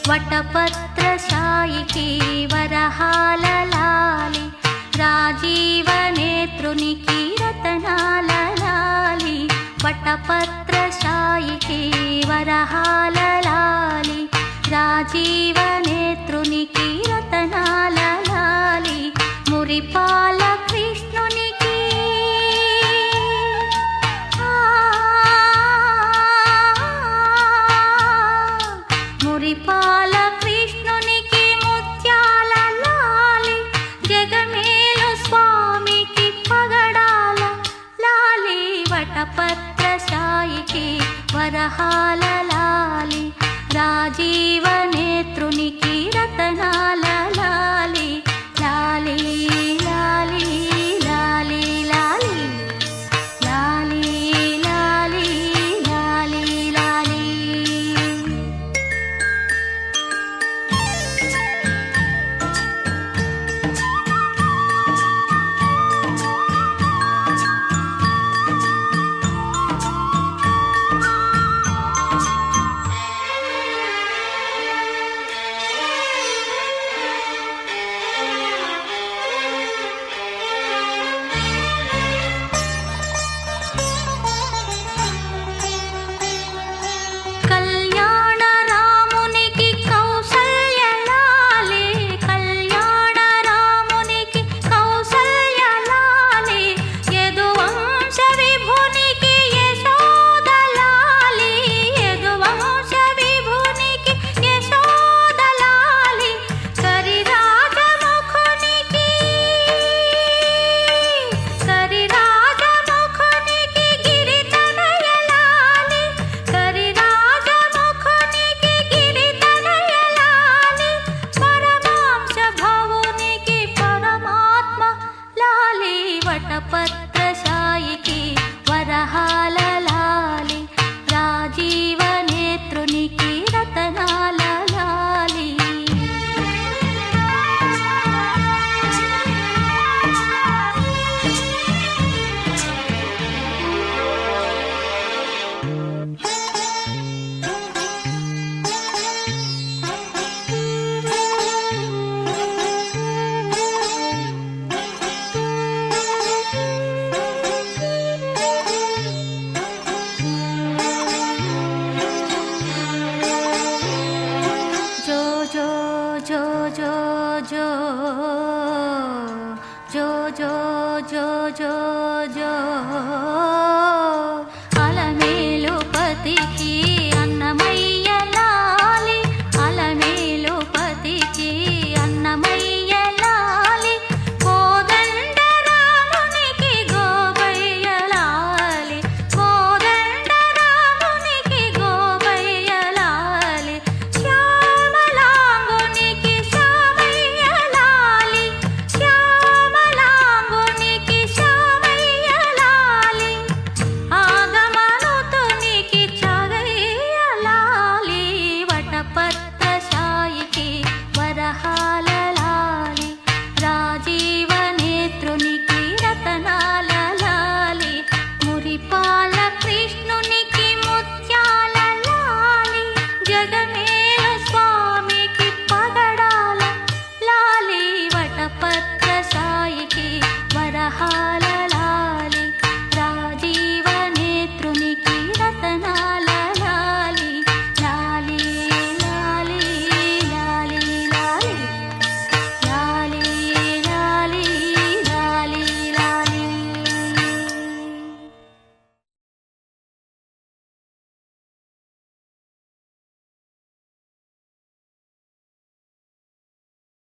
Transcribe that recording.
వటపత్రశాయికి వరహాల లాలి రాజీవనేత్రునికి రతనాల లాలి వటపత్రశాయికి వరహాల లాలి రాజీవనేత్రునికి రతనాల లాలి మురిపాల కృష్ణునికి మురిపాల కృష్ణునికి ముత్యాల లాలి జగమేలు స్వామికి పగడాల లాలి వటపత్రశాయికి వరహాల లాలి రాజీవనేత్రునికి రతనాల లాలి లాలి లాలి లాలి లాలి లాలి లాలి లాలి లాలి. కళ్యాణ రామునికి కౌసల్య లాలి కళ్యాణ రామునికి కౌసల్య లాలి యదువంశ విభునికి యశోద లాలి యదువంశ విభునికి యశోద లాలి కరిరాజముఖునికి గిరితనయ లాలి కరిరాజముఖునికి గిరితనయ లాలి పరమాంశ భవునికి పరమాత్మ లాలి వటపత్రశాయికి వరహాల లాలి రాజీవనేత్రునికి రతనాల లాలి. జో జో జో జో జో జో జో జో జో